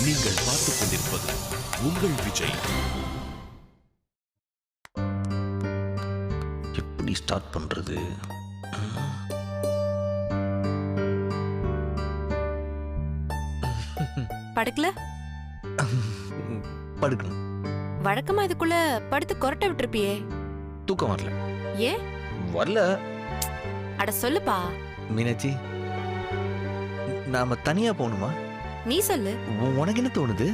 நீங்கள் பார்த்துக் கொண்டிருப்பது உங்கள் விஜய். எப்படி ஸ்டார்ட் பண்றது? படுக்கல? படுக்கணும். வழக்கமா இதுக்குள்ள படுத்து கொரட்டை விட்டுருப்பியே, தூக்கம் வரல. ஏன் வரல. அட சொல்லுப்பா. மீனாட்சி, நாம தனியா போகணுமா? நீ சொல்லு. உனக்கு என்ன தோணுது?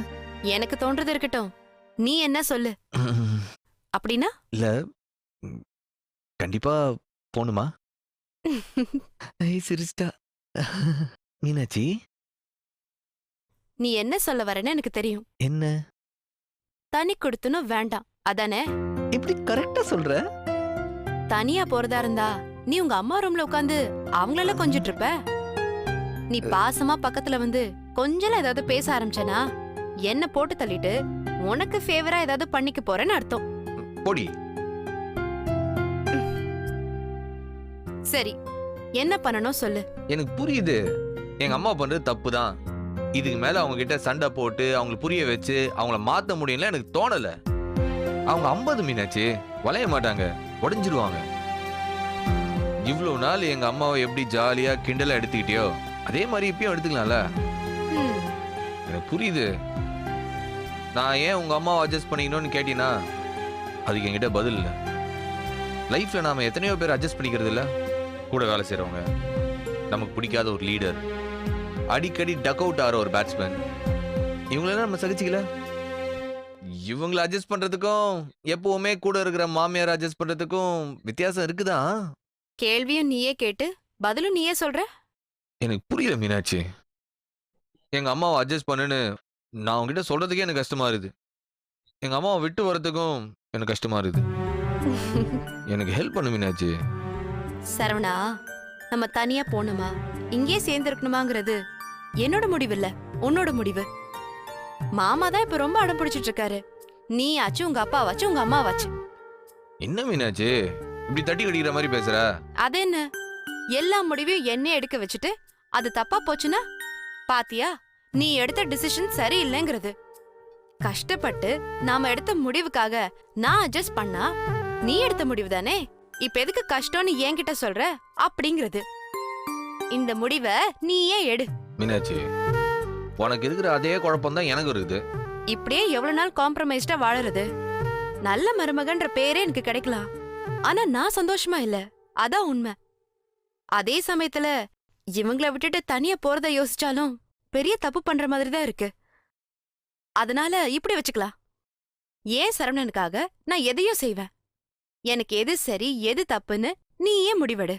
எனக்கு தோன்றது இருக்கட்டும், நீ என்ன சொல்லு. அப்படின்னா இல்ல, கண்டிப்பா போணுமா? சிரிச்சிட்டா. மீனாட்சி, நீ என்ன சொல்ல வரேன்னு எனக்கு தெரியும். என்ன? தனி கொடுத்துனும் வேண்டாம், அதானே? எப்படி கரெக்டா சொல்ற? தனியா போறதா இருந்தா நீ உங்க அம்மா ரூம்ல உட்காந்து அவங்கள கொஞ்சிட்டு இருப்ப. நீ பாசமா பக்கத்துல வந்து கொஞ்சம் ஏதாவது பேச ஆரம்பிச்சனா என்ன போட்டு தள்ளிட்டு உனக்கு ஃபேவரா ஏதாவது பண்ணிக்க போறேன்னு அர்த்தம். போடி. சரி, என்ன பண்ணணும் சொல்லு. எனக்கு புரியுது, எங்க அம்மா பண்றது தப்பு தான். இதுக்கு மேல அவங்க கிட்ட சண்டை போட்டு அவங்களை புரிய வச்சு அவங்கள மாத்த முடியல எனக்கு தோணல. அவங்க 50 மீனாச்சு, வளைய மாட்டாங்க, உடைஞ்சிருவாங்க. இவ்வளவு நாள் எங்க அம்மாவை எப்படி ஜாலியா கிண்டலா எடுத்துக்கிட்டியோ அதே மாதிரி இப்பயும் எடுத்துக்கலாம்ல. எனக்கு புரியுது. நான் ஏன் உங்க அம்மாவை அட்ஜஸ்ட் பண்ணிக்கணும்னு கேட்டீங்கன்னா அதுக்கு என்கிட்ட பதில் இல்லை. லைஃப்ல நாம எத்தனையோ பேர் அட்ஜஸ்ட் பண்ணிக்கிறது இல்ல. கூட வேலை செய்யறவங்க, நமக்கு பிடிக்காத ஒரு லீடர், அடிக்கடி டக் அவுட் ஆகிற ஒரு பேட்ஸ்மேன், இவங்களெல்லாம் நம்ம சகிச்சுக்கல. இவங்களை அட்ஜஸ்ட் பண்றதுக்கும் எப்பவுமே கூட இருக்கிற மாமியார் அட்ஜஸ்ட் பண்றதுக்கும் வித்தியாசம் இருக்குதா? கேள்வியும் நீயே கேட்டு பதிலும் நீயே சொல்ற. எனக்கு புரியல மீனாட்சி. எங்க அம்மாவை அட்ஜஸ்ட் பண்ணுன்னு நான் உங்ககிட்ட சொல்றதுக்கே எனக்கு கஷ்டமா இருக்குது. எங்க அம்மாவை விட்டு வர்றதுக்கும் எனக்கு கஷ்டமா இருக்குது. எனக்கு ஹெல்ப் பண்ணு மீனாட்சி. சரவணா, நம்ம தனியா போகணுமா இங்கே சேர்ந்து இருக்கணுமாங்கிறது என்னோட முடிவு இல்ல, உன்னோட முடிவு. மாமா தான் இப்ப ரொம்ப அடம் பிடிச்சிட்டு இருக்காரு. நீ ஆச்சு, உங்க அப்பாவாச்சு, உங்க அம்மாவாச்சு. என்ன மீனாட்சி இப்படி தட்டி கடிக்கிற மாதிரி பேசுற? அது என்ன, எல்லா முடிவையும் என்ன எடுக்க வச்சுட்டு அது தப்பா போச்சுன்னா பாத்தியா, நீ எடுத்த டிசிஷன் சரியில்லைங்கிறது. கஷ்டப்பட்டு நாம எடுத்த முடிவுக்காக நான் அட்ஜஸ்ட் பண்ணா நீ எடுத்த முடிவு தானே. இப்ப எதுக்கு கஷ்டம்னு என்கிட்ட சொல்ற அப்படிங்கிறது. இந்த முடிவை நீயே எடு. மீனாட்சி, உனக்கு இருக்கிற அதே குழப்பம் தான் எனக்கு இருக்குது. இப்படியே எவ்வளவு நாள் காம்ப்ரமைஸ்டா வாழறது? நல்ல மருமகன்ற பேரே எனக்கு கிடைக்கலாம், ஆனா நான் சந்தோஷமா இல்ல, அதான் உண்மை. அதே சமயத்துல இவங்கள விட்டுட்டு தனியா போறத யோசிச்சாலும் பெரிய தப்பு பண்ற மாதிரி தான் இருக்கு. அதனால இப்படி வச்சுக்கலாம். ஏன் சரவணனுக்காக நான் எதையும் செய்வேன். எனக்கு எது சரி எது தப்புன்னு நீ ஏன் முடிவெடு.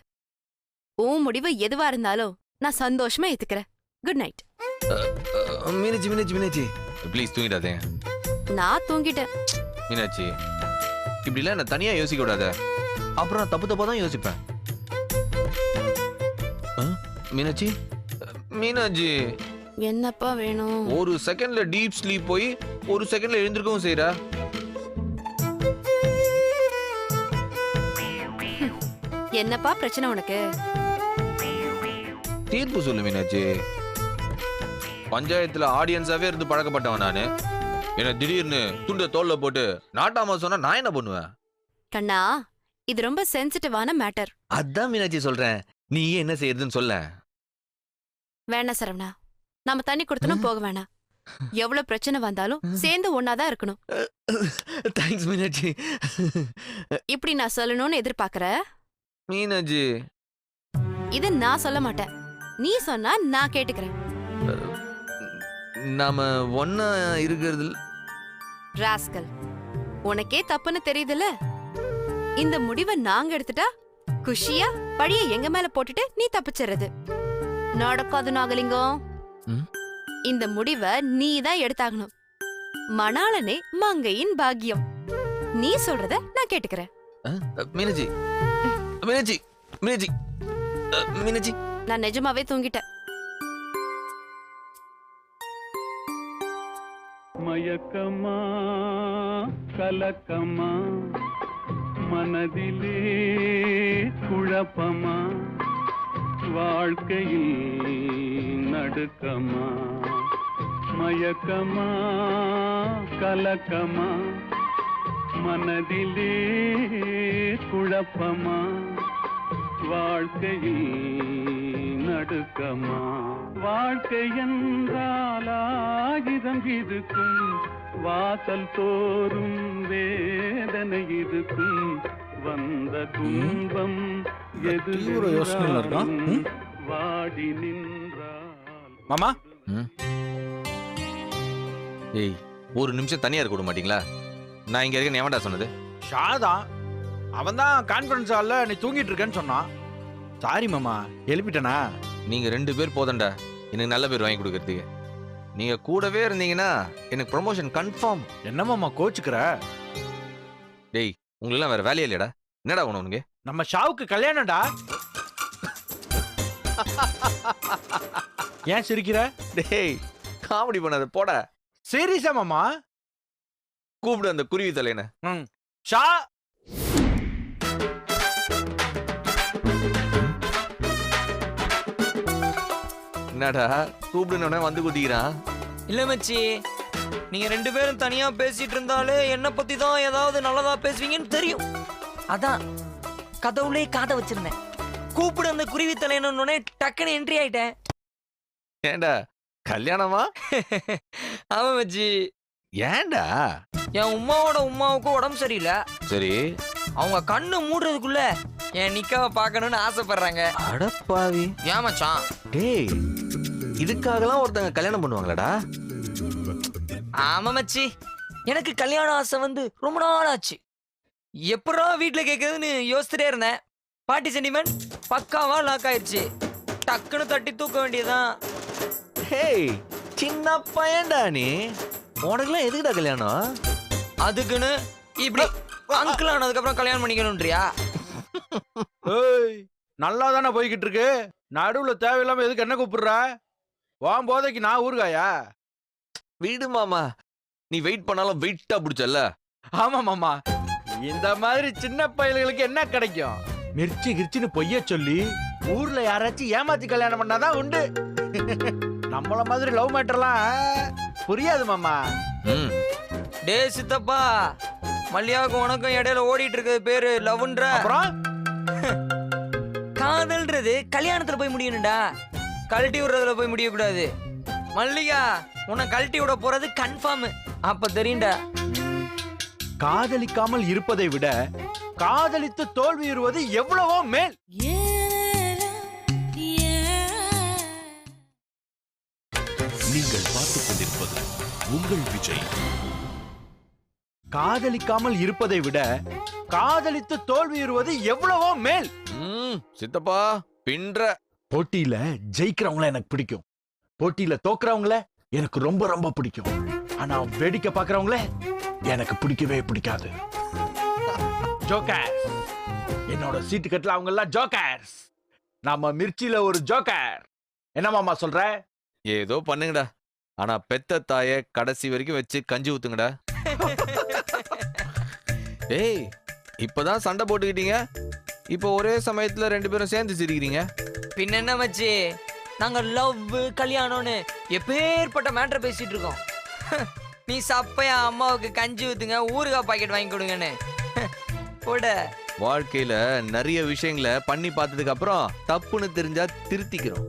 உன் முடிவு எதுவா இருந்தாலும் நான் சந்தோஷமா ஏத்துக்கிறேன். Good night. Meenakshi Meenakshi Meenakshi please தூங்கிடாதே. நான் தூங்கிட்டேன். மீனாட்சி, இப்படிலாம் நான் தனியா யோசிக்க கூடாத. அப்புறம் நான் தப்பு தப்பா தான் யோசிப்பேன். மீனாட்சி மீனாட்சி என்னப்பா வேணும்? ஒரு செகண்ட்ல டீப் ஸ்லீப் போய் ஒரு செகண்ட்ல எழுந்திருக்கவும் செய்யற. என்னப்பா பிரச்சனை உனக்கு? தீர்ப்பு சொல்லு மீனாட்சி. பஞ்சாயத்துல ஆடியன்ஸாவே இருந்து பழக்கப்பட்டவன் நானு. என்ன திடீர்னு துண்ட தோல்ல போட்டு நாட்டாம சொன்னா நான் என்ன பண்ணுவேன்? கண்ணா, இது ரொம்ப சென்சிட்டிவான மேட்டர். அதான் மீனாட்சி சொல்றேன், நீ என்ன செய்யறதுன்னு சொல்ல. வேணா சரவணா, நாம தண்ணி கொடுத்தனும் போக வேணாம். எவ்வளவு பிரச்சனை வந்தாலும் சேர்ந்து ஒன்னாதான் இருக்கணும். தேங்க்ஸ் மீனாட்சி. இப்படி நான் சொல்லணும்னு எதிர்பார்க்கற? மீனாட்சி, இது நான் சொல்ல மாட்டேன், நீ சொன்னா நான் கேட்டுக்கிறேன். நாம ஒன்னா இருக்கிறது. ராஸ்கல், உனக்கே தப்புன்னு தெரியுதுல்ல. இந்த முடிவை நாங்க எடுத்துட்டா குஷியா பழிய எங்க மேல போட்டுட்டு நீ தப்பிச்சிடுறது நடக்காது நாகலிங்கம். இந்த முடிவை நீ தான் எடுத்தாகணும். மணாளனே மங்கையின் பாக்கியம். நீ சொல்றத நான் கேட்டுக்கிறேன். மீனாட்சி மீனாட்சி மீனாட்சி மீனாட்சி, நான் நிஜமாவே தூங்கிட்டேன். மயக்கமா கலக்கமா மனதிலே குழப்பமா வாழ்க்கையில் நடுக்கமா மயக்கமா கலக்கமா மனதிலே குழப்பமா வாழ்க்கையில் நடுக்கமா வாழ்க்கை என்றால் ஆயுதம் இருக்கும் வாசல் தோறும் வேதனை இருக்கும் வந்த துன்பம் எது தீவிர யோசனையில இருக்கான். வாடி நின்றால் மாமா ஏய் ஒரு நிமிஷம் தனியா இருக்க விட மாட்டீங்களா? நான் இங்க இருக்கேன் எவன்டா சொன்னது? ஷாதான் அவன் தான் கான்ஃபரன்ஸ் ஹால்ல நீ தூங்கிட்டு இருக்கேன்னு சொன்னான். சாரி மாமா, எழுப்பிட்டனா? நீங்க 2 பேர் போதண்டா எனக்கு நல்ல பேர் வாங்கி கொடுக்கறதுக்கு. நீங்க கூடவே இருந்தீங்கன்னா எனக்கு ப்ரமோஷன் கன்ஃபார்ம். என்ன மாமா கோச்சுக்கிற? டேய் உங்களெல்லாம் வேற வேலையே இல்லையடா. என்னடா உனக்கு? நம்ம ஷாவுக்கு கல்யாணம்டா. ஏன் சிரிக்கிற? டேய் காமெடி பண்ணாத போட. சீரியஸா மாமா? கூப்பிடு அந்த குருவி தலையனை. ஷா என்னடா கூப்பிடுனே வந்து குதிக்கிறான். இல்ல மச்சி, நீங்க 2 பேரும் தனியா பேசிட்டு இருந்தாலே என்ன பத்தி தான் ஏதாவது நல்லதா பேசுவீங்கன்னு தெரியும். அதான் கதவுலே காதை வச்சிருந்தேன். கூப்பிடு அந்த குருவி தலையனே டக்குன்னு என்ட்ரி ஆயிட்டேன். ஏண்டா கல்யாணமா? ஆமா மச்சி, ஏண்டா? என் உமாவுக்கும் உடம்பு சரியில்லை. சரி அவங்க கண்ணு மூடுறதுக்குள்ள என் நிக்காவை பார்க்கணும்னு ஆசைப்படுறாங்க. அடப்பாவி. ஏன் மச்சான்? டேய் இதுக்காகலாம் ஒருத்தங்க கல்யாணம் பண்ணுவாங்களாடா? ஆமா மச்சி, எனக்கு கல்யாண ஆசை வந்து ரொம்ப நாள் ஆச்சு. எப்படா வீட்டுல கேட்குதுன்னு யோசிச்சுட்டே இருந்தேன். பாட்டி சென்டிமெண்ட் பக்காவா லாக் ஆயிடுச்சு. டக்குன்னு தட்டி தூக்க வேண்டியதுதான். ஹேய் சின்ன பையன்டா நீ. உனக்குலாம் எதுக்குடா கல்யாணம்? அதுக்குன்னு இப்படி அங்கிள் ஆனதுக்கு அப்புறம் கல்யாணம் பண்ணிக்கணும்ன்றியா? ஏய் நல்லா தானே போய்கிட்டு இருக்கு. நடுவுல தேவையில்லாம எதுக்கு என்ன கூப்பிடுற? வாம் போதைக்கு நான் ஊருகாயா? வீடு மாமா, நீ வெயிட் பண்ணாலும் வெயிட்டா பிடிச்சல்ல. ஆமா மாமா, இந்த மாதிரி சின்ன பயல்களுக்கு என்ன கிடைக்கும்? மிர்ச்சி கிர்ச்சின்னு பொய்ய சொல்லி ஊர்ல யாராச்சும் ஏமாத்தி கல்யாணம் பண்ணாதான் உண்டு. நம்மள மாதிரி லவ் மேட்டர்லாம் புரியாது மாமா. ம் டே சித்தப்பா, மல்லியாவுக்கும் உனக்கும் இடையில ஓடிட்டு இருக்கிறது பேரு லவ்ன்ற. அப்புறம் காதல்ன்றது கல்யாணத்துல போய் முடியணும்டா, கழட்டி விடுறதுல போய் முடியக்கூடாது. மல்லிகா உன்னை கழட்டி விட போறது கன்ஃபார்ம். அப்ப தெரியும்டா. காதலிக்காமல் இருப்பதை விட காதலித்து தோல்வியுறுவது எவ்வளவோ மேல். நீங்கள் பார்த்துக் கொண்டிருப்பது உங்கள் விஜய். காதலிக்காமல் இருப்பதை விட காதலித்து தோல்வியுறுவது எவ்வளவோ மேல். சித்தப்பா பின்ற. போட்டியில ஜெயிக்கிறவங்கள எனக்கு பிடிக்கும், போட்டியில தோக்குறவங்கள எனக்கு ரொம்ப ரொம்ப பிடிக்கும். ஆனா வேடிக்கை பாக்குறவங்கள எனக்கு பிடிக்கவே பிடிக்காது. ஜோக்கர்ஸ், என்னோட சீட்டு கட்டல அவங்க எல்லாம் ஜோக்கர்ஸ். நாம மிர்ச்சியில ஒரு ஜோக்கர். என்ன மாமா சொல்ற? ஏதோ பண்ணுங்கடா, ஆனா பெத்த தாய கடைசி வரைக்கும் வச்சு கஞ்சி ஊத்துங்கடா. ஏய் இப்பதான் சண்டை போட்டுக்கிட்டீங்க, இப்போ ஒரே சமயத்துல 2 பேரும் சேர்ந்து சிரிக்கிறீங்க. பின்ன என்ன மச்சி, நாங்க லவ் கல்யாணம்னு எப்பேற்பட்ட மேட்டரை பேசிட்டு இருக்கோம். நீ சப்பையா அம்மாவுக்கு கஞ்சி ஊத்துங்க, ஊறுகாய் பாக்கெட் வாங்கி கொடுங்கன்னு போட. வாழ்க்கையில நிறைய விஷயங்களை பண்ணி பார்த்ததுக்கு அப்புறம் தப்புன்னு தெரிஞ்சா திருத்திக்கிறோம்.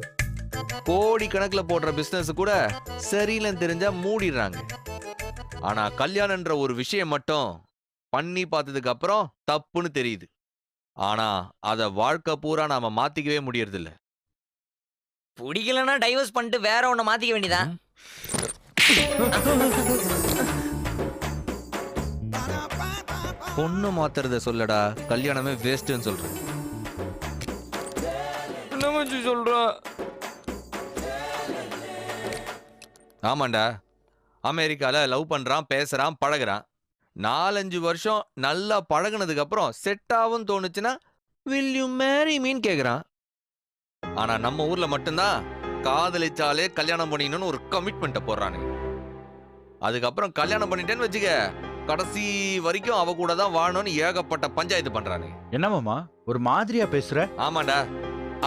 கோடி கணக்குல போடுற பிசினஸ் கூட சரியில்லைன்னு தெரிஞ்சா மூடிடுறாங்க. ஆனா கல்யாணம்ன்ற ஒரு விஷயம் மட்டும் பண்ணி பார்த்ததுக்கு அப்புறம் தப்புன்னு தெரியுது. ஆனா அத வாழ்க்கை பூரா நாம மாத்திக்கவே முடியறது இல்ல. பிடிக்கலன்னா டைவர்ஸ் பண்ணிட்டு வேற ஒண்ண மாத்திக்க வேண்டியதான். பொண்ணு மாத்துறத சொல்லடா, கல்யாணமே வேஸ்ட்னு சொல்றேன். என்ன மச்சி சொல்ற? ஆமாண்டா, அமெரிக்கால லவ் பண்றான், பேசுறான், பழகுறான். 4-5 வருஷம் நல்லா பழகுனதுக்கு அப்புறம் செட் ஆகும் தோணுச்சுன்னா will you marry meன்னு கேக்குறான். ஆனா நம்ம ஊர்ல மட்டும்தான் காதலிச்சாலே கல்யாணம் பண்ணிக்கணும்னு ஒரு கமிட்மெண்ட்டை போடுறானுங்க. அதுக்கப்புறம் கல்யாணம் பண்ணிட்டேன்னு வச்சுக்க, கடைசி வரைக்கும் அவ கூட தான் வாழணும்னு ஏகப்பட்ட பஞ்சாயத்து பண்றானுங்க. என்ன மாமா ஒரு மாதிரியா பேசுற? ஆமாண்டா,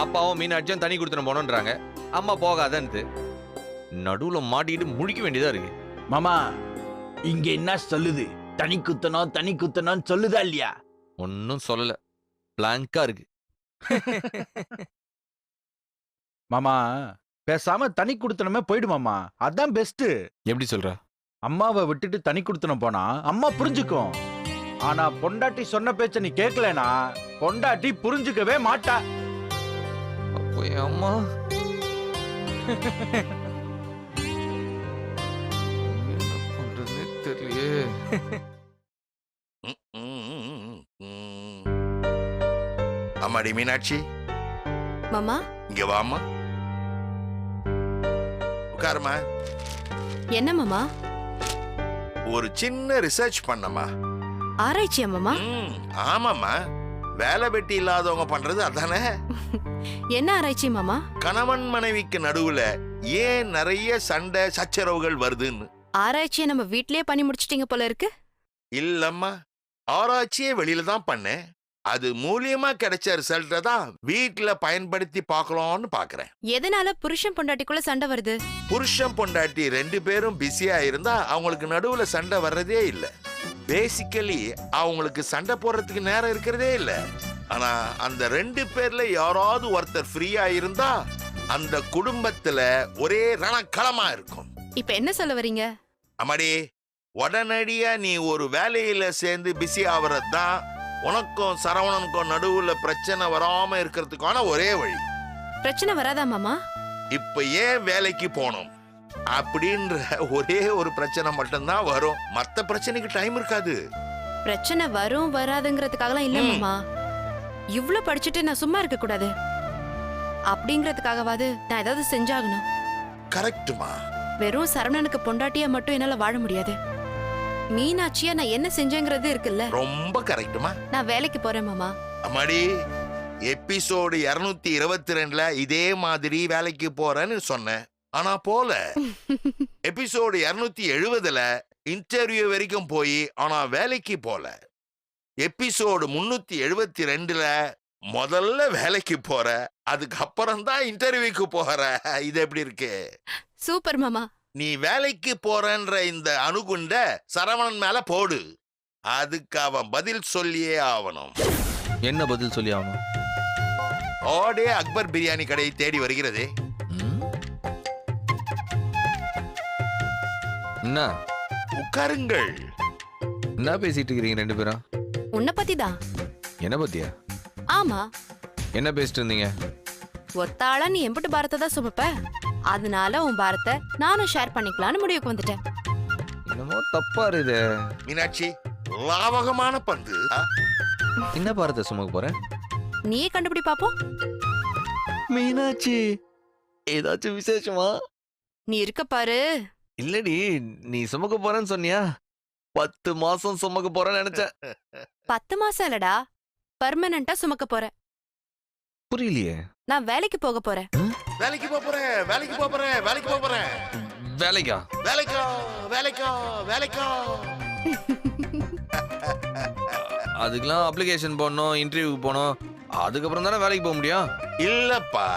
அப்பாவும் மீனாட்சியும் தனி கொடுத்துட்டு போனோன்றாங்க, அம்மா போகாதன்ட்டு. நடுவுல மாட்டிக்கிட்டு முழிக்க வேண்டியதா இருக்கு. மாமா இங்க என்ன சொல்லுது? தனி குத்தணும் சொல்லுதா இல்லையா? ஒன்னும் சொல்லல, பிளாங்கா இருக்கு. மாமா பேசாம தனி குடுத்தனமே போயிடு மாமா, அதான் பெஸ்ட். எப்படி சொல்ற? அம்மாவை விட்டுட்டு தனி குடுத்தனம் போனா அம்மா புரிஞ்சுக்கும். ஆனா பொண்டாட்டி சொன்ன பேச்ச நீ கேட்கலனா பொண்டாட்டி புரிஞ்சுக்கவே மாட்டா. அப்போ என் அம்மா என்ன பண்றதுன்னே தெரியலையே. அம்மாடி மீனாட்சி, மாமா இங்க வாம்மா. உட்காருமா. என்ன மாமா? ஒரு சின்ன ரிசர்ச் பண்ணமா. ஆராய்ச்சியா மாமா? ஆமாம்மா, வேலை வெட்டி இல்லாதவங்க பண்றது அதானே. என்ன ஆராய்ச்சி மாமா? கணவன் மனைவிக்கு நடுவுல ஏன் நிறைய சண்டை சச்சரவுகள் வருதுன்னு. ஆராய்ச்சியை நம்ம வீட்லயே பண்ணி முடிச்சிட்டீங்க போல இருக்கு. இல்லம்மா, ஆராய்ச்சியே வெளியில தான் பண்ணேன். அது மூலியமா கிடைச்ச ரிசல்ட்ட தான் வீட்டுல பயன்படுத்தி பார்க்கலாம்னு பாக்குறேன். எதனால புருஷன் பொண்டாட்டிக்குள்ள சண்டை வருது? புருஷன் பொண்டாட்டி 2 பேரும் பிஸியா இருந்தா அவங்களுக்கு நடுவுல சண்டை வர்றதே இல்ல. பேசிக்கலி அவங்களுக்கு சண்டை போடுறதுக்கு நேரம் இருக்கிறதே இல்ல. ஆனா அந்த 2 பேர்ல யாராவது ஒருத்தர் ஃப்ரீயா இருந்தா அந்த குடும்பத்துல ஒரே ரணக்களமா இருக்கும். இப்ப என்ன சொல்ல வரீங்க? அம்மாடி, உடனடியா நீ ஒரு வேலையில சேர்ந்து பிஸி ஆவறது தான் உனக்கும் சரவணனுக்கும் நடுவுல பிரச்சனை வராம இருக்கிறதுக்கான ஒரே வழி. பிரச்சனை வராதா மாமா? இப்ப ஏன் வேலைக்கு போனோம் அப்படின்ற ஒரே ஒரு பிரச்சனை மட்டும்தான் வரும். மத்த பிரச்சனைக்கு டைம் இருக்காது. பிரச்சனை வரும் வராதுங்கிறதுக்காகலாம் இல்ல மாமா. இவ்ளோ படிச்சுட்டு நான் சும்மா இருக்க கூடாது அப்படிங்கறதுக்காகவாது நான் ஏதாவது செஞ்சாகணும். கரெக்ட்டுமா. வெறும் சரவணனுக்கு பொண்டாட்டியா மட்டும் என்னால வாழ முடியாது. மீனாட்சியா நான் என்ன செஞ்சேங்கிறது இருக்குல்ல. ரொம்ப கரெக்ட்டுமா. நான் வேலைக்கு போறேன் மாமா. அம்மாடி, எபிசோடு 222ல இதே மாதிரி வேலைக்கு போறேன்னு சொன்னேன். ஆனா போல. எபிசோடு 270ல இன்டர்வியூ வரைக்கும் போய் ஆனா வேலைக்கு போல. எபிசோடு 372ல முதல்ல வேலைக்கு போற, அதுக்கப்புறம் தான் இன்டர்வியூக்கு போற. இது எப்படி இருக்கு? சூப்பர் மாமா. நீ வேலைக்கு போறன்ற இந்த அணுகுண்ட சரவணன் மேல போடு. அதுக்கு அவன் பதில் சொல்லியே ஆவணும். என்ன பதில் சொல்லி ஆகணும்? ஆடே அக்பர் பிரியாணி கடையை தேடி வருகிறது. என்ன உட்காருங்கள். என்ன பேசிட்டு இருக்கீங்க 2 பேரும்? உன்னை பத்தி தான். என்ன பத்தியா? ஆமா, என்ன பேசிட்டு இருந்தீங்க? ஒத்தாளா நீ எம்பிட்டு பாரத்தை தான் சுமப்ப, அதனால உன் பாரத்தை நானும் ஷேர் பண்ணிக்கலாம்னு முடிவுக்கு வந்துட்டேன். என்னமோ தப்பா இருக்குது. மீனாட்சி, லாவகமான பந்து. என்ன பாரத்தை சுமக்க போற? நீயே கண்டுபிடி பாப்போம். மீனாட்சி, ஏதாச்சும் விசேஷமா? நீ இருக்க பாரு. இல்லடி, நீ சுமக்க போறேன்னு சொன்னியா? 10 மாசம் சுமக்க போறேன்னு நினைச்சேன். 10 மாசம் இல்லடா, பர்மனண்டா சுமக்க போறேன். புரியலையே. நான் வேலைக்கு போக போறேன். வேலைக்கு போறேன், வேலைக்கு போறேன், வேலைக்கு போறேன். வேலைக்கா? வேலைக்கா, வேலைக்கா, வேலைக்கா. அதுக்கெல்லாம் அப்ளிகேஷன் போடணும், இன்டர்வியூக்கு போகணும், அதுக்கப்புறம் தானே வேலைக்கு போக முடியும். இல்லப்பா,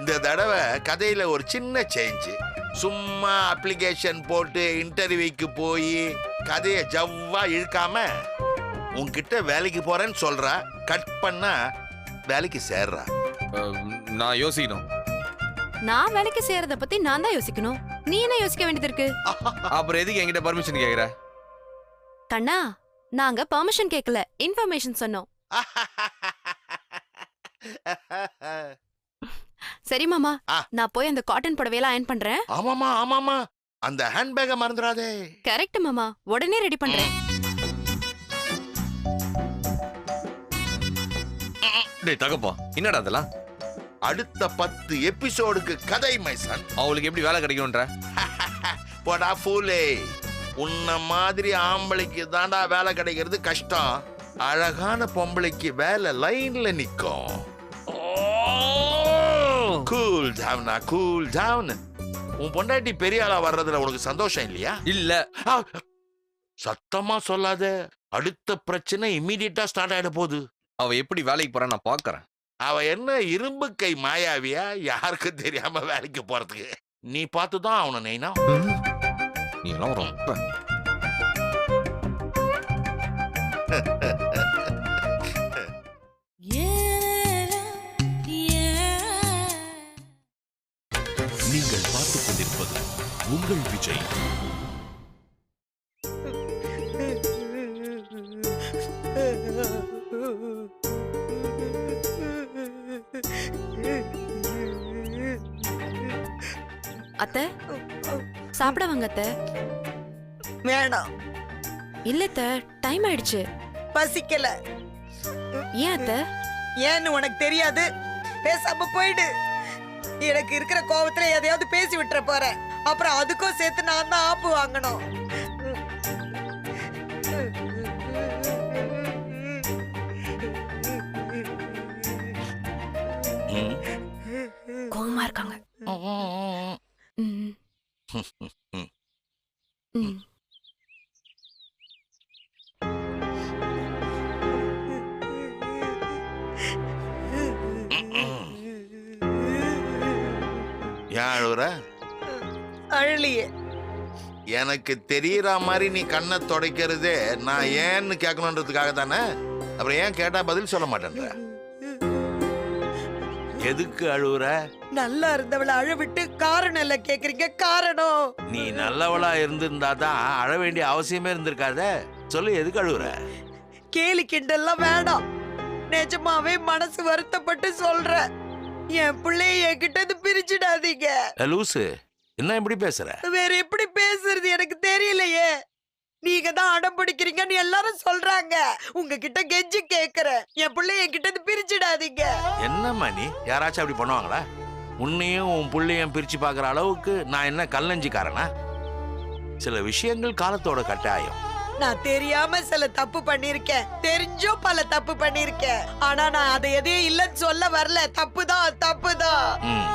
இந்த தடவை கதையில ஒரு சின்ன சேஞ்ச். சும்மா அப்ளிகேஷன் போட்டு இன்டர்வியூக்கு போய் கதையை ஜவ்வா இழுக்காம உன்கிட்ட வேலைக்கு போறேன்னு சொல்றா. கட் பண்ணா வேலைக்கு சேர்றா. நான் யோசிக்கணும். நான் வேலைக்கு சேர்றத பத்தி நான் தான் யோசிக்கணும். நீ என்ன யோசிக்க வேண்டியது இருக்கு? அப்புறம் எதுக்கு என்கிட்ட பர்மிஷன் கேக்குற? கண்ணா, நாங்க பெர்மிஷன் கேட்கல, இன்ஃபர்மேஷன் சொன்னோம். சரி மாமா, நான் போய் அந்த காட்டன் புடவையெல்லாம் அயன் பண்றேன். ஆமாமா, ஆமாமா, அந்த ஹேண்ட்பேக்கை மறந்துடாதே. கரெக்ட் மாமா, உடனே ரெடி பண்றேன். டேய் தகப்பா, என்னடா அதெல்லாம்? அடுத்த 10 எபிசோடுக்கு கதை மைசன். அவளுக்கு எப்படி வேலை கிடைக்கும்ன்ற? போடா ஃபூலே, உன்ன மாதிரி ஆம்பளைக்கு தாண்டா வேலை கிடைக்கிறது கஷ்டம். அழகான பொம்பளைக்கு வேலை லைன்ல நிக்கும். கூல் டவுனா, கூல் டவுன். உன் பொண்டாட்டி பெரிய ஆளா வர்றதுல உனக்கு சந்தோஷம் இல்லையா? இல்ல. சத்தமா சொல்லாத. அடுத்த பிரச்சனை இம்மீடியட்டா ஸ்டார்ட் ஆயிட போகுது. அவ எப்படி வேலைக்கு போறா நான் பாக்குறேன். அவ என்ன இரும்பு கை மாயாவியா? யாருக்கும் தெரியாம வேலைக்கு போறதுக்கு. நீ பார்த்து தான் அவனை நெய்னா. நீ எல்லாம் ரொம்ப நீங்கள் பார்த்துக் கொண்டிருப்பது உங்கள் விஜய். அத்தை சாப்பிட வாங்க அத்தை. வேணாம், இல்ல அத்தை, டைம் ஆயிடுச்சு. பசிக்கல. ஏன் அத்தை? ஏன்னு உனக்கு தெரியாது, பேசாம போயிடு. எனக்கு இருக்கிற கோவத்துல எதையாவது பேசி விட்டுற போறேன், அப்புறம் அதுக்கும் சேர்த்து நான் தான் ஆப்பு வாங்கணும். ம். கோவமா இருக்காங்க. ம். ம். ஏன் அழுவுற? அழலியே. எனக்கு தெரியற மாதிரி நீ கண்ணை துடைக்கிறதே நான் ஏன்னு கேட்கணுன்றதுக்காக தானே. அப்புறம் ஏன் கேட்டா பதில் சொல்ல மாட்டேன்ற? எதுக்கு அழுவுற? நல்லா இருந்தவளை அழ விட்டு காரணம் இல்ல கேக்குறீங்க. காரணம் நீ நல்லவளா இருந்திருந்தா தான் அழ வேண்டிய அவசியமே இருந்திருக்காத. சொல்லு, எதுக்கு அழுவுற? கேலி கிண்டெல்லாம் வேண்டாம். நிஜமாவே மனசு வருத்தப்பட்டு சொல்றேன். என் பிள்ளைய என்கிட்ட இருந்து பிரிச்சிடாதீங்க. லூசு, என்ன இப்படி பேசுற? வேற எப்படி பேசுறது எனக்கு தெரியலையே. நீங்க தான் அடம் பிடிக்கிறீங்கன்னு எல்லாரும் சொல்றாங்க. உங்ககிட்ட கெஞ்சி கேக்குறேன், என் பிள்ளைய என்கிட்ட இருந்து பிரிச்சிடாதீங்க. என்னம்மா நீ? யாராச்சும் அப்படி பண்ணுவாங்களா? உன்னையும் உன் புள்ளையும் பிரிச்சு பார்க்குற அளவுக்கு நான் என்ன கல்லஞ்சிக்காரனா? சில விஷயங்கள் காலத்தோட கட்டாயம். நான் தெரியாம சில தப்பு பண்ணிருக்கேன், தெரிஞ்சும் பல தப்பு பண்ணிருக்கேன். ஆனா நான் அதை எதையும் இல்லன்னு சொல்ல வரல. தப்புதான், தப்புதான். ம்.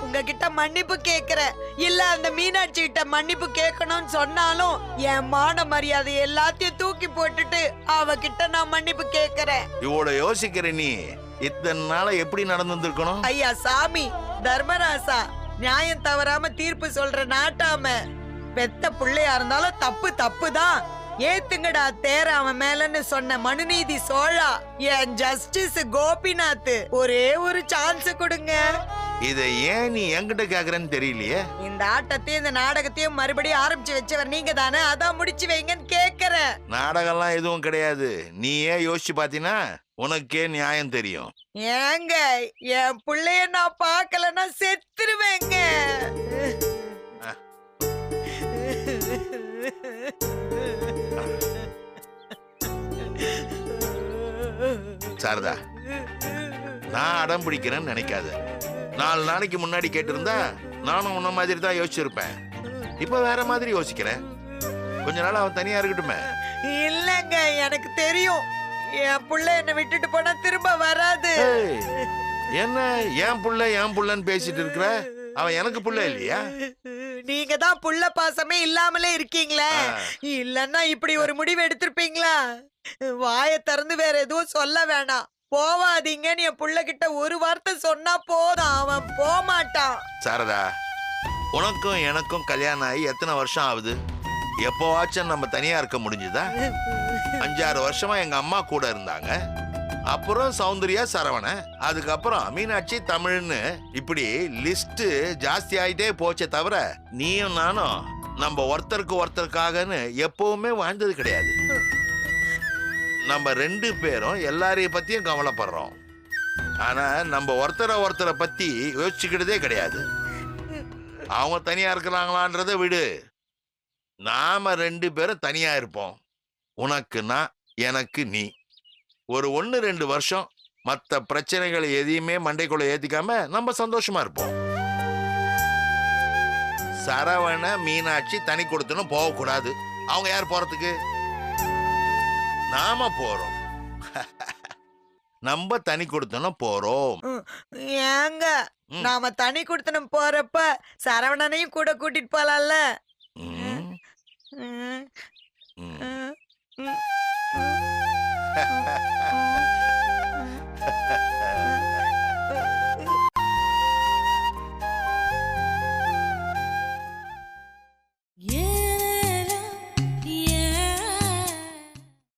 உங்ககிட்ட மன்னிப்பு கேக்குறேன். இல்ல அந்த மீனாட்சி கிட்ட மன்னிப்பு கேட்கணும்னு சொன்னாலும் என் மான மரியாதை எல்லாத்தையும் தூக்கி போட்டுட்டு அவகிட்ட நான் மன்னிப்பு கேக்குறேன். இவ்வளவு யோசிக்கிற நீ இத்தனை நாள எப்படி நடந்திருக்கணும்? ஐயா சாமி, தர்மராசா, நியாயம் தவறாம தீர்ப்பு சொல்ற நாட்டாம. பெத்த பிள்ளையா இருந்தாலும் தப்பு தப்புதான். ஏத்துங்கடா தேர அவன் மேலன்னு சொன்ன மனுநீதி சோழா, என் ஜஸ்டிஸ் கோபிநாத், ஒரே ஒரு சான்ஸ் கொடுங்க. இதை ஏன் நீ என்கிட்ட கேக்குறன்னு தெரியலையே. இந்த ஆட்டத்தையும் இந்த நாடகத்தையும் மறுபடியும் ஆரம்பிச்சு வச்சவர் நீங்க தானே, அதான் முடிச்சு வைங்கன்னு கேக்குறேன். நாடகம்லாம் எதுவும் கிடையாது. நீ ஏன் யோசிச்சு பாத்தீங்கன்னா உனக்கே நியாயம் தெரியும். ஏங்க, என் பிள்ளைய நான் பார்க்கலன்னா செத்துருவேங்க. சாரதா, நான் அடம் பிடிக்கிறேன்னு நினைக்காத. 4 நாளைக்கு முன்னாடி கேட்டிருந்தா நானும் உன்ன மாதிரி தான் யோசிச்சிருப்பேன். இப்ப வேற மாதிரி யோசிக்கிறேன். கொஞ்ச நாள் அவன் தனியா இருக்கட்டுமே. இல்லங்க, எனக்கு தெரியும் என் புள்ள என்ன விட்டுட்டு போனா திரும்ப வராது. ஏய், என்ன என் புள்ளன்னு பேசிட்டு இருக்கிற? அவன் எனக்கு புள்ள இல்லையா? நீங்க தான் புள்ள பாசமே இல்லாமலே இருக்கீங்களே. இல்லன்னா இப்படி ஒரு முடிவு எடுத்திருப்பீங்களா? வாயை திறந்து வேற எதுவும் சொல்ல வேணாம். போவாதீங்கன்னு என் புள்ள கிட்ட ஒரு வார்த்தை சொன்னா போதும், அவன் போமாட்டான். சாரதா, உனக்கும் எனக்கும் கல்யாணம் ஆகி எத்தனை வருஷம் ஆகுது? எப்போவாச்சும் நம்ம தனியா இருக்க முடிஞ்சுதா? 5-6 வருஷமா எங்க அம்மா கூட இருந்தாங்க. அப்புறம் சௌந்தர்யா, சரவண, அதுக்கப்புறம் மீனாட்சி, தமிழ்னு இப்படி லிஸ்ட் ஜாஸ்தி ஆயிட்டே போச்சே தவிர நீயும் நானும் நம்ம ஒருத்தருக்கு ஒருத்தருக்காகன்னு எப்பவுமே வாழ்ந்தது கிடையாது. நம்ம 2 பேரும் எல்லாரையும் பத்தியும் கவலைப்படுறோம். ஆனா நம்ம ஒருத்தரை பத்தி யோசிச்சுக்கிட்டதே கிடையாது. அவங்க தனியா இருக்கிறாங்களான்றத விடு. நாம 2 பேரும் தனியா இருப்போம். உனக்கு நான், எனக்கு நீ. ஒரு 1-2 வருஷம் மற்ற பிரச்சனைகளை எதையுமே மண்டைக்குள்ள ஏத்திக்காம நம்ம சந்தோஷமா இருப்போம். சரவண, மீனாட்சி தனி கொடுத்தனும் போகக்கூடாது. அவங்க யார் போறதுக்கு? நாம போறோம். நம்ம தனி கொடுத்தனும் போறோம். ஏங்க, நாம தனி கொடுத்தனும் போறப்ப சரவணனையும் கூட கூட்டிட்டு போலாம்ல?